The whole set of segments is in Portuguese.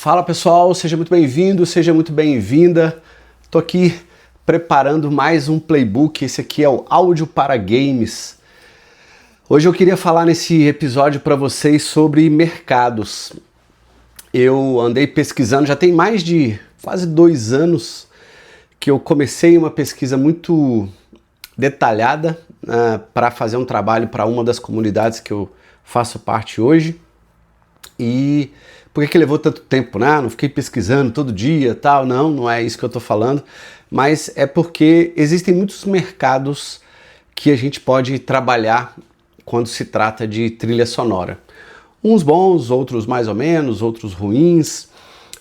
Fala pessoal, seja muito bem-vindo, seja muito bem-vinda. Tô aqui preparando mais um playbook, esse aqui é o Áudio para Games. Hoje eu queria falar nesse episódio para vocês sobre mercados. Eu andei pesquisando, já tem mais de quase 2 anos que eu comecei uma pesquisa muito detalhada para fazer um trabalho para uma das comunidades que eu faço parte hoje. E por que levou tanto tempo, né? Não fiquei pesquisando todo dia, tal, não é isso que eu tô falando, mas é porque existem muitos mercados que a gente pode trabalhar quando se trata de trilha sonora. Uns bons, outros mais ou menos, outros ruins.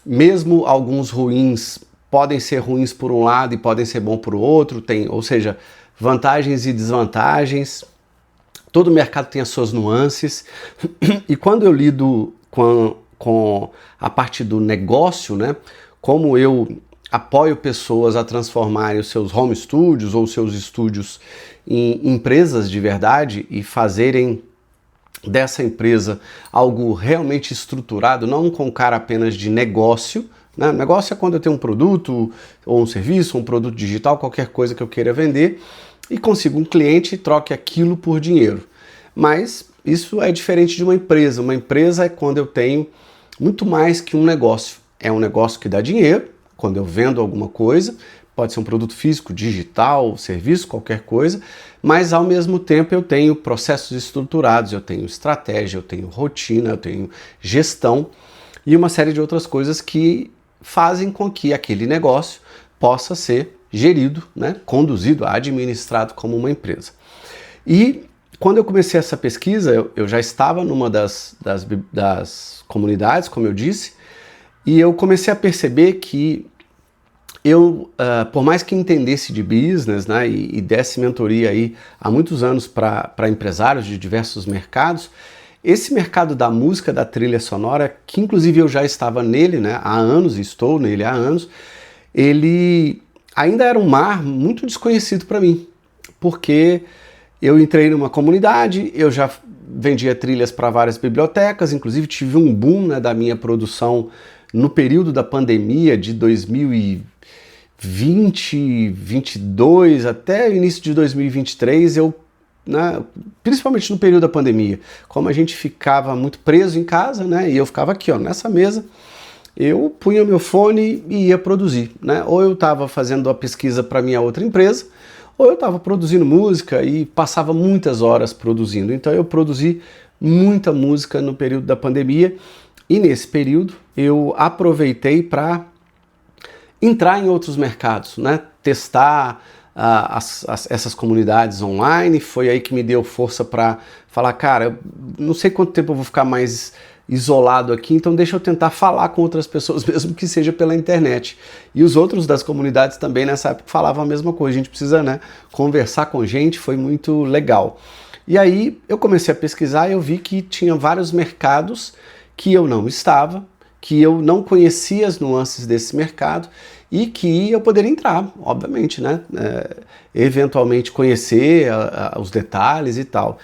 Mesmo alguns ruins podem ser ruins por um lado e podem ser bons por outro, ou seja, vantagens e desvantagens. Todo mercado tem as suas nuances. E quando eu lido com a parte do negócio, né? Como eu apoio pessoas a transformarem os seus home studios ou seus estúdios em empresas de verdade e fazerem dessa empresa algo realmente estruturado, não com cara apenas de negócio, né? Negócio é quando eu tenho um produto ou um serviço, um produto digital, qualquer coisa que eu queira vender e consigo um cliente e troque aquilo por dinheiro. Mas isso é diferente de uma empresa. Uma empresa é quando eu tenho muito mais que um negócio. É um negócio que dá dinheiro, quando eu vendo alguma coisa, pode ser um produto físico, digital, serviço, qualquer coisa, mas ao mesmo tempo eu tenho processos estruturados, eu tenho estratégia, eu tenho rotina, eu tenho gestão e uma série de outras coisas que fazem com que aquele negócio possa ser gerido, né, conduzido, administrado como uma empresa. E quando eu comecei essa pesquisa, eu já estava numa das comunidades, como eu disse, e eu comecei a perceber que eu, por mais que entendesse de business, né, e desse mentoria aí há muitos anos para empresários de diversos mercados, esse mercado da música, da trilha sonora, que inclusive eu já estava nele, né, há anos, estou nele há anos, ele ainda era um mar muito desconhecido para mim, porque eu entrei numa comunidade, eu já vendia trilhas para várias bibliotecas, inclusive tive um boom, né, da minha produção no período da pandemia de 2020, 2022 até o início de 2023, principalmente no período da pandemia, como a gente ficava muito preso em casa, né, e eu ficava aqui, ó, nessa mesa, eu punha meu fone e ia produzir, né, ou eu estava fazendo a pesquisa para minha outra empresa, ou eu estava produzindo música e passava muitas horas produzindo. Então eu produzi muita música no período da pandemia e nesse período eu aproveitei para entrar em outros mercados, né? Testar essas comunidades online. Foi aí que me deu força para falar, cara, eu não sei quanto tempo eu vou ficar mais isolado aqui, então deixa eu tentar falar com outras pessoas, mesmo que seja pela internet. E os outros das comunidades também nessa época falavam a mesma coisa, a gente precisa, né, conversar com gente, foi muito legal. E aí eu comecei a pesquisar e eu vi que tinha vários mercados que eu não estava, que eu não conhecia as nuances desse mercado e que eu poderia entrar, obviamente, né, eventualmente conhecer os detalhes e tal.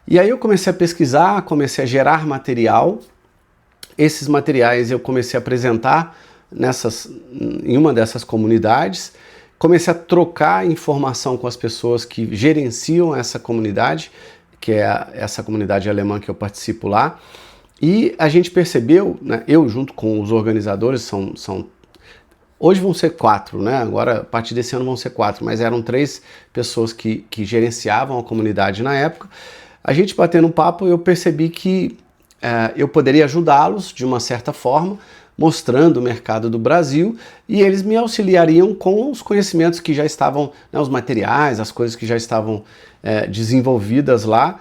E aí eu comecei a pesquisar, comecei a gerar material. Esses materiais eu comecei a apresentar em uma dessas comunidades. Comecei a trocar informação com as pessoas que gerenciam essa comunidade, que é essa comunidade alemã que eu participo lá. E a gente percebeu, né, eu junto com os organizadores, hoje vão ser 4, né? Agora, a partir desse ano vão ser 4, mas eram 3 pessoas que gerenciavam a comunidade na época. A gente batendo um papo, eu percebi que eu poderia ajudá-los de uma certa forma, mostrando o mercado do Brasil, e eles me auxiliariam com os conhecimentos que já estavam, né, os materiais, as coisas que já estavam desenvolvidas lá,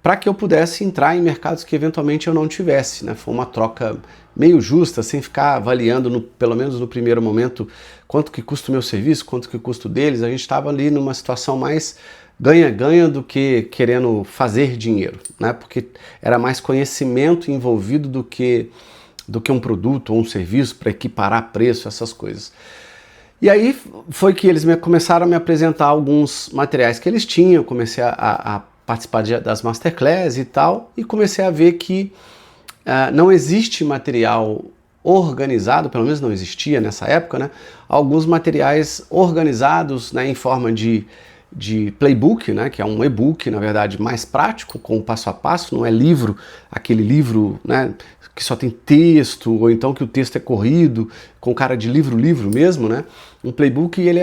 para que eu pudesse entrar em mercados que eventualmente eu não tivesse, né? Foi uma troca meio justa, sem ficar avaliando, pelo menos no primeiro momento, quanto que custa o meu serviço, quanto que custa o deles. A gente estava ali numa situação mais ganha-ganha do que querendo fazer dinheiro, né? Porque era mais conhecimento envolvido do que um produto ou um serviço para equiparar preço, essas coisas. E aí foi que eles começaram a me apresentar alguns materiais que eles tinham, eu comecei a participar das masterclass e tal, e comecei a ver que não existe material organizado, pelo menos não existia nessa época, né? Alguns materiais organizados, né, em forma de playbook, né, que é um e-book, na verdade, mais prático, com o passo a passo, não é livro, aquele livro, né, que só tem texto, ou então que o texto é corrido, com cara de livro mesmo, né? Um playbook, ele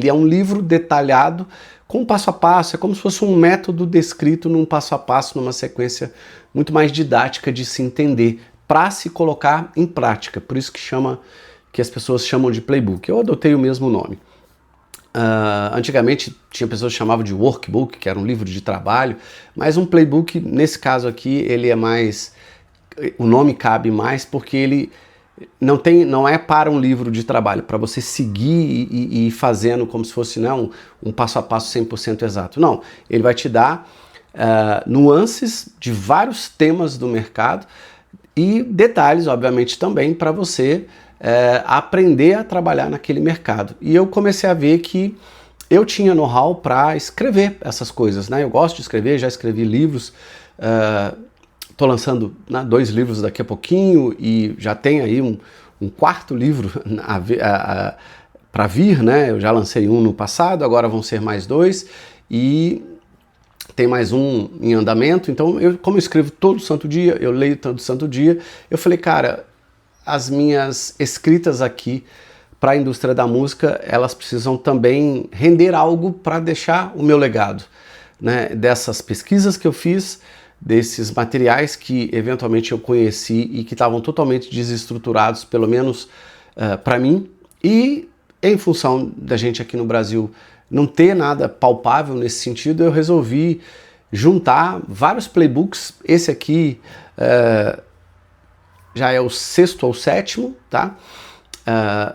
é um livro detalhado com passo a passo, é como se fosse um método descrito num passo a passo, numa sequência muito mais didática de se entender, para se colocar em prática, por isso que as pessoas chamam de playbook. Eu adotei o mesmo nome. Antigamente tinha pessoas que chamavam de workbook, que era um livro de trabalho, mas um playbook, nesse caso aqui, ele é mais... O nome cabe mais porque ele não é para um livro de trabalho, para você seguir e ir fazendo como se fosse, não, um passo a passo 100% exato. Não, ele vai te dar nuances de vários temas do mercado e detalhes, obviamente, também para você aprender a trabalhar naquele mercado. E eu comecei a ver que eu tinha know-how para escrever essas coisas, né? Eu gosto de escrever, já escrevi livros, estou lançando 2 livros daqui a pouquinho e já tem aí um 4º livro para vir, né? Eu já lancei um no passado, agora vão ser mais 2 e tem mais um em andamento. Então, como eu escrevo todo santo dia, eu leio todo santo dia, eu falei, cara, as minhas escritas aqui para a indústria da música, elas precisam também render algo para deixar o meu legado, né? Dessas pesquisas que eu fiz, desses materiais que eventualmente eu conheci e que estavam totalmente desestruturados, pelo menos para mim, e em função da gente aqui no Brasil não ter nada palpável nesse sentido, eu resolvi juntar vários playbooks. Esse aqui já é o 6º ou 7º, tá?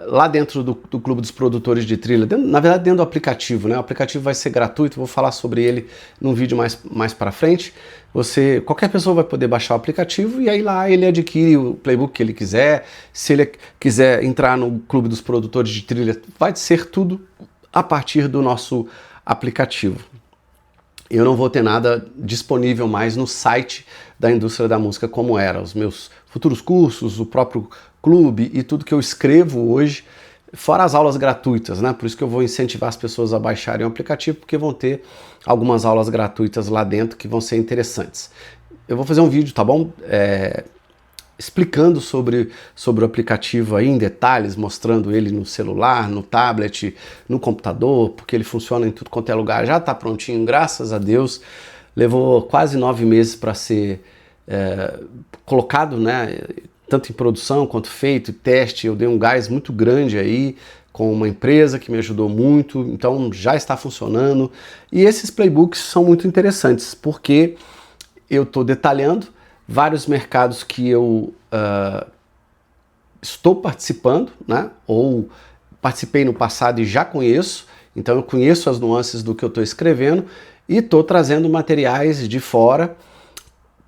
Lá dentro do Clube dos Produtores de Trilha, na verdade dentro do aplicativo, né? O aplicativo vai ser gratuito, vou falar sobre ele num vídeo mais para frente. Qualquer pessoa vai poder baixar o aplicativo e aí lá ele adquire o playbook que ele quiser. Se ele quiser entrar no Clube dos Produtores de Trilha, vai ser tudo a partir do nosso aplicativo. Eu não vou ter nada disponível mais no site da indústria da música como era. Os meus futuros cursos, o próprio clube e tudo que eu escrevo hoje, fora as aulas gratuitas, né? Por isso que eu vou incentivar as pessoas a baixarem o aplicativo, porque vão ter algumas aulas gratuitas lá dentro que vão ser interessantes. Eu vou fazer um vídeo, tá bom? Explicando sobre o aplicativo aí em detalhes, mostrando ele no celular, no tablet, no computador, porque ele funciona em tudo quanto é lugar. Já está prontinho, graças a Deus. Levou quase 9 meses para ser colocado, né? Tanto em produção quanto feito, teste. Eu dei um gás muito grande aí com uma empresa que me ajudou muito, então já está funcionando. E esses playbooks são muito interessantes, porque eu estou detalhando vários mercados que eu estou participando, né? Ou participei no passado e já conheço, então eu conheço as nuances do que eu estou escrevendo e estou trazendo materiais de fora,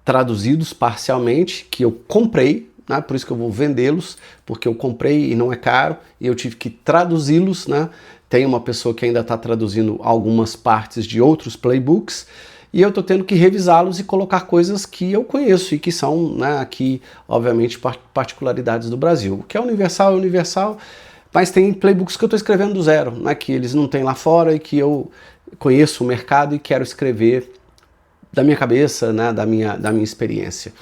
traduzidos parcialmente, que eu comprei, né? Por isso que eu vou vendê-los, porque eu comprei e não é caro, e eu tive que traduzi-los, né? Tem uma pessoa que ainda está traduzindo algumas partes de outros playbooks, e eu estou tendo que revisá-los e colocar coisas que eu conheço e que são, né, aqui, obviamente, particularidades do Brasil. O que é universal, mas tem playbooks que eu estou escrevendo do zero, né, que eles não têm lá fora e que eu conheço o mercado e quero escrever da minha cabeça, né, da minha experiência.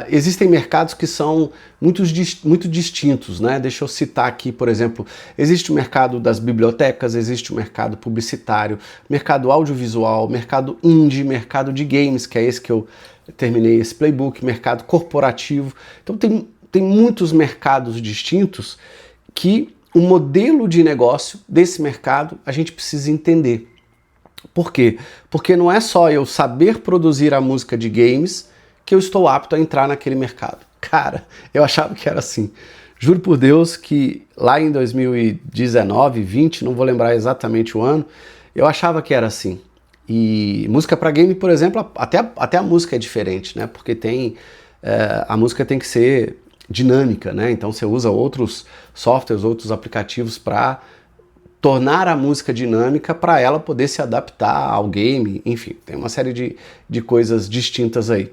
Existem mercados que são muito distintos, né? Deixa eu citar aqui, por exemplo, existe o mercado das bibliotecas, existe o mercado publicitário, mercado audiovisual, mercado indie, mercado de games, que é esse que eu terminei esse playbook, mercado corporativo. Então tem muitos mercados distintos que o modelo de negócio desse mercado a gente precisa entender. Por quê? Porque não é só eu saber produzir a música de games que eu estou apto a entrar naquele mercado. Cara, eu achava que era assim. Juro por Deus que lá em 2019, 20, não vou lembrar exatamente o ano, eu achava que era assim. E música para game, por exemplo, até a música é diferente, né? Porque a música tem que ser dinâmica, né? Então você usa outros softwares, outros aplicativos para tornar a música dinâmica para ela poder se adaptar ao game, enfim, tem uma série de coisas distintas aí.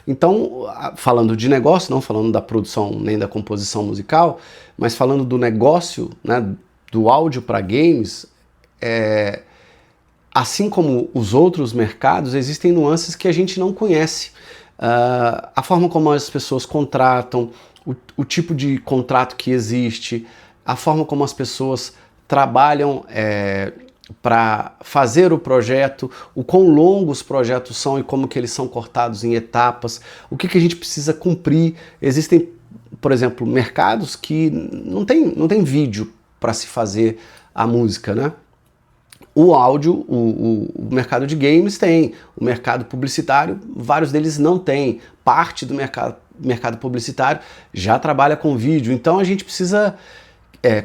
Então, falando de negócio, não falando da produção nem da composição musical, mas falando do negócio, né, do áudio para games, assim como os outros mercados, existem nuances que a gente não conhece. A forma como as pessoas contratam, o tipo de contrato que existe, a forma como as pessoas trabalham para fazer o projeto, o quão longos os projetos são e como que eles são cortados em etapas, o que a gente precisa cumprir. Existem, por exemplo, mercados que não tem vídeo para se fazer a música, né? O áudio, o mercado de games tem, o mercado publicitário, vários deles não tem. Parte do mercado publicitário já trabalha com vídeo, então a gente precisa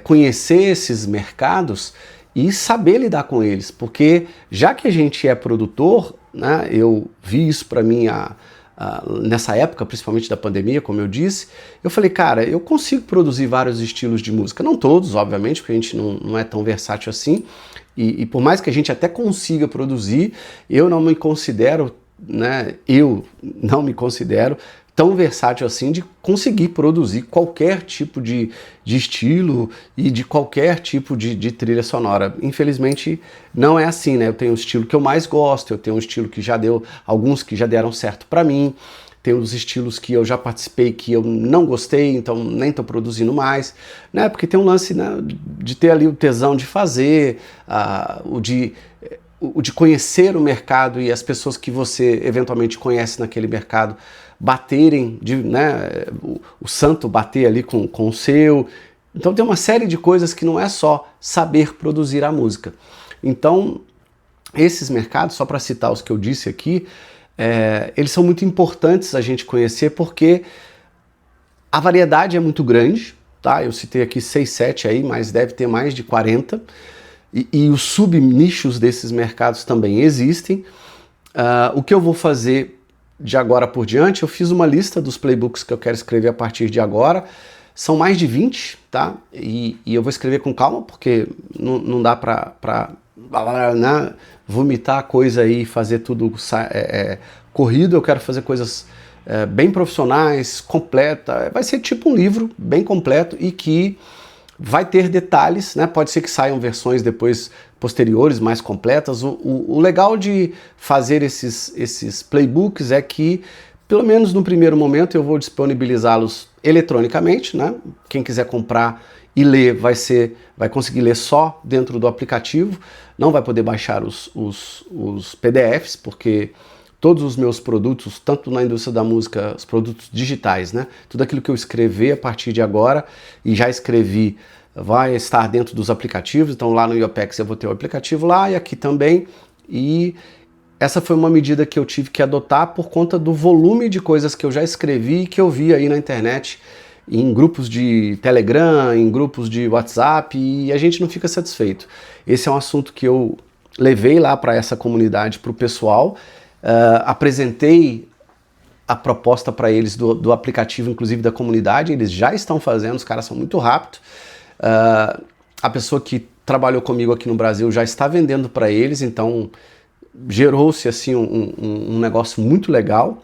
conhecer esses mercados e saber lidar com eles, porque já que a gente é produtor, né, eu vi isso para mim nessa época, principalmente da pandemia, como eu disse, eu falei, cara, eu consigo produzir vários estilos de música, não todos, obviamente, porque a gente não é tão versátil assim, e por mais que a gente até consiga produzir, eu não me considero tão versátil assim de conseguir produzir qualquer tipo de estilo e de qualquer tipo de trilha sonora. Infelizmente não é assim, né? Eu tenho um estilo que eu mais gosto, eu tenho um estilo que já deu, alguns que já deram certo para mim, tem os estilos que eu já participei que eu não gostei, então nem estou produzindo mais, né? Porque tem um lance, né, de ter ali o tesão de fazer, o de conhecer o mercado e as pessoas que você eventualmente conhece naquele mercado baterem, o santo bater ali com o seu. Então tem uma série de coisas que não é só saber produzir a música. Então esses mercados, só para citar os que eu disse aqui, eles são muito importantes a gente conhecer porque a variedade é muito grande, tá? Eu citei aqui 6, 7 aí, mas deve ter mais de 40. E os subnichos desses mercados também existem. O que eu vou fazer de agora por diante, eu fiz uma lista dos playbooks que eu quero escrever a partir de agora. São mais de 20, tá? E eu vou escrever com calma, porque não dá pra vomitar a coisa aí e fazer tudo corrido. Eu quero fazer coisas bem profissionais, completa. Vai ser tipo um livro bem completo e que vai ter detalhes, né? Pode ser que saiam versões depois posteriores, mais completas. O legal de fazer esses playbooks é que, pelo menos no primeiro momento, eu vou disponibilizá-los eletronicamente, né? Quem quiser comprar e ler vai conseguir ler só dentro do aplicativo, não vai poder baixar os PDFs, porque todos os meus produtos, tanto na indústria da música, os produtos digitais, né? Tudo aquilo que eu escrever a partir de agora, e já escrevi, vai estar dentro dos aplicativos. Então lá no Iopex eu vou ter o aplicativo lá e aqui também. E essa foi uma medida que eu tive que adotar por conta do volume de coisas que eu já escrevi e que eu vi aí na internet, em grupos de Telegram, em grupos de WhatsApp, e a gente não fica satisfeito. Esse é um assunto que eu levei lá para essa comunidade, para o pessoal. Apresentei a proposta para eles do aplicativo, inclusive da comunidade. Eles já estão fazendo, os caras são muito rápidos. A pessoa que trabalhou comigo aqui no Brasil já está vendendo para eles, então gerou-se assim um negócio muito legal.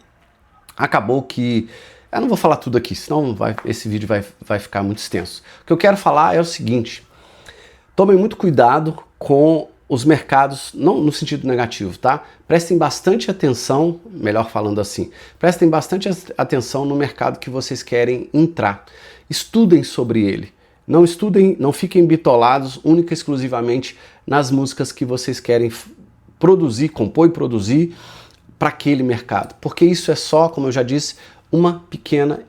Acabou que... Eu não vou falar tudo aqui, senão esse vídeo vai ficar muito extenso. O que eu quero falar é o seguinte: tomem muito cuidado com os mercados, não no sentido negativo, tá? Prestem bastante atenção, melhor falando assim, prestem bastante atenção no mercado que vocês querem entrar. Estudem sobre ele. Não estudem, não fiquem bitolados única e exclusivamente nas músicas que vocês querem produzir, compor e produzir para aquele mercado. Porque isso é só, como eu já disse, uma pequena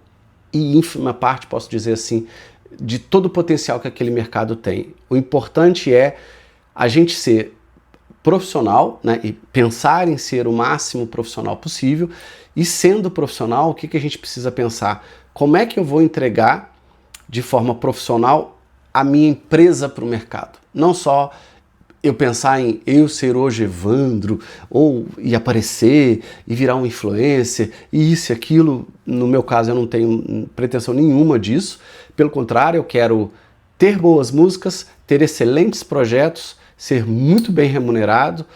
e ínfima parte, posso dizer assim, de todo o potencial que aquele mercado tem. O importante é a gente ser profissional, né, e pensar em ser o máximo profissional possível. E sendo profissional, o que a gente precisa pensar? Como é que eu vou entregar de forma profissional a minha empresa para o mercado? Não só eu pensar em eu ser hoje Evandro, ou e aparecer, e virar um influencer, e isso e aquilo. No meu caso, eu não tenho pretensão nenhuma disso. Pelo contrário, eu quero ter boas músicas, ter excelentes projetos, ser muito bem remunerado,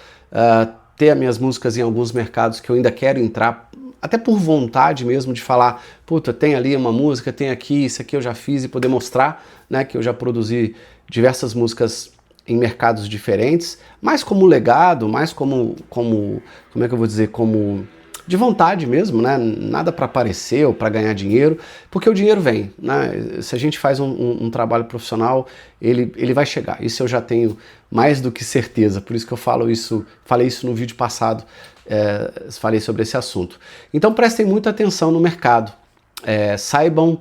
ter as minhas músicas em alguns mercados que eu ainda quero entrar até por vontade mesmo de falar, puta, tem ali uma música, tem aqui, isso aqui eu já fiz, e poder mostrar, né, que eu já produzi diversas músicas em mercados diferentes, mais como legado, mais como é que eu vou dizer, como de vontade mesmo, né? Nada para aparecer ou para ganhar dinheiro, porque o dinheiro vem, né? Se a gente faz um trabalho profissional, ele vai chegar. Isso eu já tenho mais do que certeza. Por isso que eu falei isso no vídeo passado, falei sobre esse assunto. Então prestem muita atenção no mercado, saibam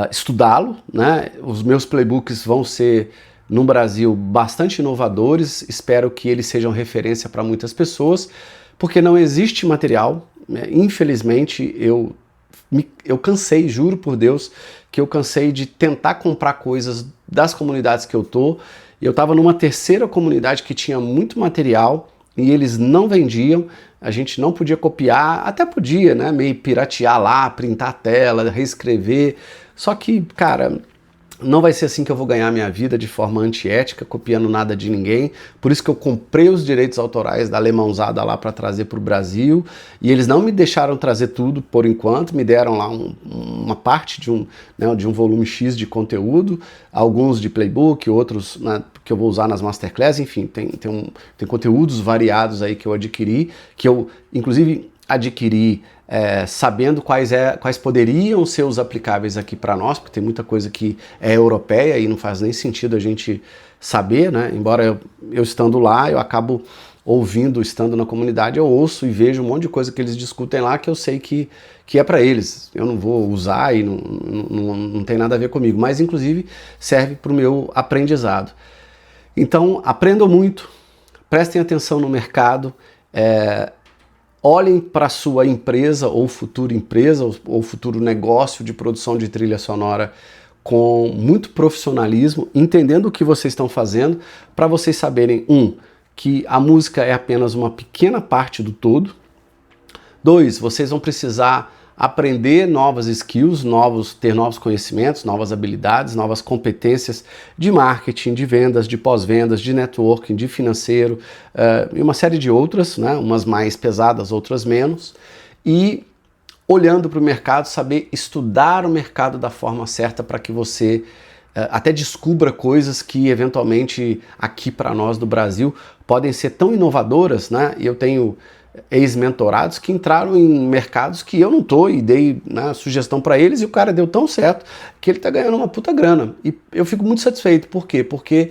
estudá-lo, né? Os meus playbooks vão ser no Brasil bastante inovadores. Espero que eles sejam referência para muitas pessoas, porque não existe material, né? Infelizmente eu cansei, juro por Deus, que eu cansei de tentar comprar coisas das comunidades que eu tô. Eu estava numa terceira comunidade que tinha muito material e eles não vendiam, a gente não podia copiar, até podia, né, meio piratear lá, printar a tela, reescrever, só que, cara, não vai ser assim que eu vou ganhar minha vida de forma antiética, copiando nada de ninguém. Por isso que eu comprei os direitos autorais da Alemãozada lá para trazer para o Brasil. E eles não me deixaram trazer tudo por enquanto, me deram lá uma parte de um volume X de conteúdo, alguns de playbook, outros, né, que eu vou usar nas masterclass. Enfim, tem conteúdos variados aí que eu adquiri, que eu inclusive adquiri sabendo quais poderiam ser os aplicáveis aqui para nós, porque tem muita coisa que é europeia e não faz nem sentido a gente saber, né? Embora eu estando lá, eu acabo ouvindo, estando na comunidade, eu ouço e vejo um monte de coisa que eles discutem lá que eu sei que é para eles. Eu não vou usar e não tem nada a ver comigo, mas inclusive serve para o meu aprendizado. Então, aprendam muito, prestem atenção no mercado, olhem para a sua empresa ou futuro negócio de produção de trilha sonora com muito profissionalismo, entendendo o que vocês estão fazendo, para vocês saberem, que a música é apenas uma pequena parte do todo. 2, vocês vão precisar aprender novas skills, ter novos conhecimentos, novas habilidades, novas competências de marketing, de vendas, de pós-vendas, de networking, de financeiro, e uma série de outras, né? Umas mais pesadas, outras menos. E olhando para o mercado, saber estudar o mercado da forma certa para que você até descubra coisas que eventualmente aqui para nós do Brasil podem ser tão inovadoras, né? E eu tenho ex-mentorados que entraram em mercados que eu não tô e dei, né, sugestão para eles e o cara deu tão certo que ele tá ganhando uma puta grana. E eu fico muito satisfeito. Por quê? Porque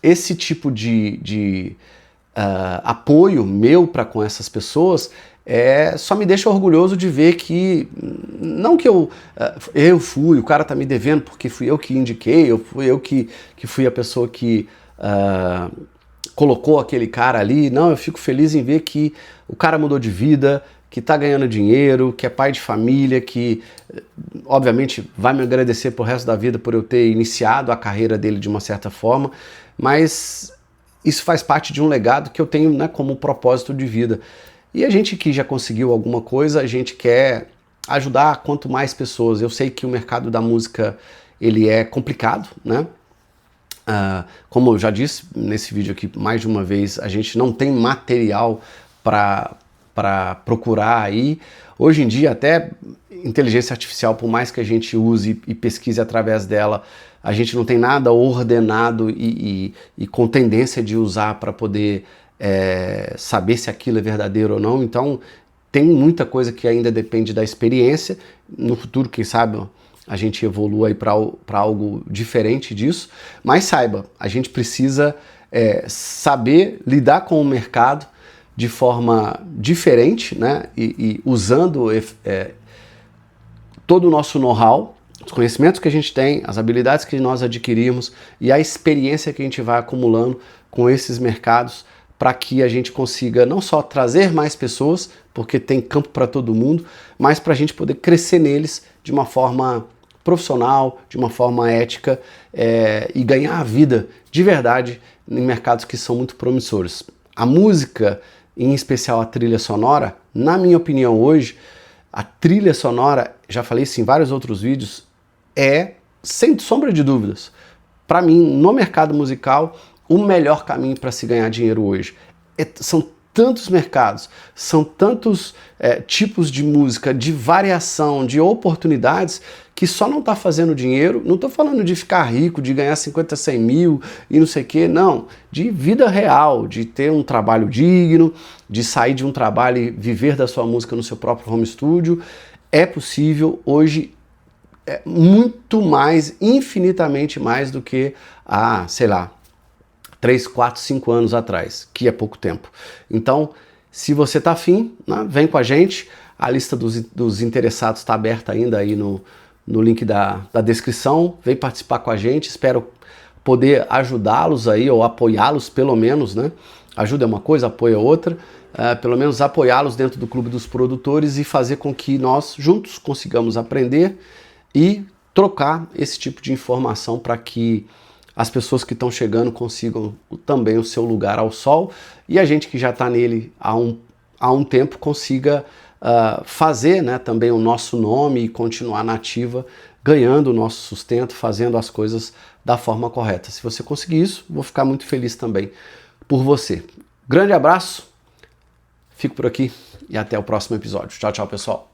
esse tipo de apoio meu para com essas pessoas só me deixa orgulhoso de ver que, não que eu fui, o cara tá me devendo porque fui eu que indiquei, fui eu que fui a pessoa que colocou aquele cara ali. Não, eu fico feliz em ver que o cara mudou de vida, que tá ganhando dinheiro, que é pai de família, que obviamente vai me agradecer pro resto da vida por eu ter iniciado a carreira dele de uma certa forma, mas isso faz parte de um legado que eu tenho, né, como propósito de vida. E a gente que já conseguiu alguma coisa, a gente quer ajudar quanto mais pessoas. Eu sei que o mercado da música ele é complicado, né? Como eu já disse nesse vídeo aqui mais de uma vez, a gente não tem material para procurar aí. Hoje em dia, até inteligência artificial, por mais que a gente use e pesquise através dela, a gente não tem nada ordenado e com tendência de usar para poder saber se aquilo é verdadeiro ou não. Então, tem muita coisa que ainda depende da experiência. No futuro, quem sabe, a gente evolua aí para algo diferente disso, mas saiba, a gente precisa saber lidar com o mercado de forma diferente, né? E usando todo o nosso know-how, os conhecimentos que a gente tem, as habilidades que nós adquirimos e a experiência que a gente vai acumulando com esses mercados, para que a gente consiga não só trazer mais pessoas, porque tem campo para todo mundo, mas para a gente poder crescer neles de uma forma profissional, de uma forma ética, e ganhar a vida de verdade em mercados que são muito promissores. A música, em especial a trilha sonora, na minha opinião hoje, a trilha sonora, já falei isso em vários outros vídeos, sem sombra de dúvidas, para mim, no mercado musical, o melhor caminho para se ganhar dinheiro hoje. São tantos mercados, são tantos tipos de música, de variação, de oportunidades, que só não está fazendo dinheiro. Não estou falando de ficar rico, de ganhar 50, 100 mil e não sei o quê, não. De vida real, de ter um trabalho digno, de sair de um trabalho e viver da sua música no seu próprio home studio. É possível hoje, muito mais, infinitamente mais do que há, sei lá, 3, 4, 5 anos atrás, que é pouco tempo. Então, se você está afim, né, vem com a gente. A lista dos interessados está aberta ainda aí no link da descrição. Vem participar com a gente. Espero poder ajudá-los aí, ou apoiá-los pelo menos, né? Ajuda é uma coisa, apoio é outra. Pelo menos apoiá-los dentro do Clube dos Produtores e fazer com que nós juntos consigamos aprender e trocar esse tipo de informação para que as pessoas que estão chegando consigam também o seu lugar ao sol e a gente que já está nele há um tempo consiga fazer, né, também o nosso nome e continuar na ativa, ganhando o nosso sustento, fazendo as coisas da forma correta. Se você conseguir isso, vou ficar muito feliz também por você. Grande abraço, fico por aqui e até o próximo episódio. Tchau, tchau, pessoal.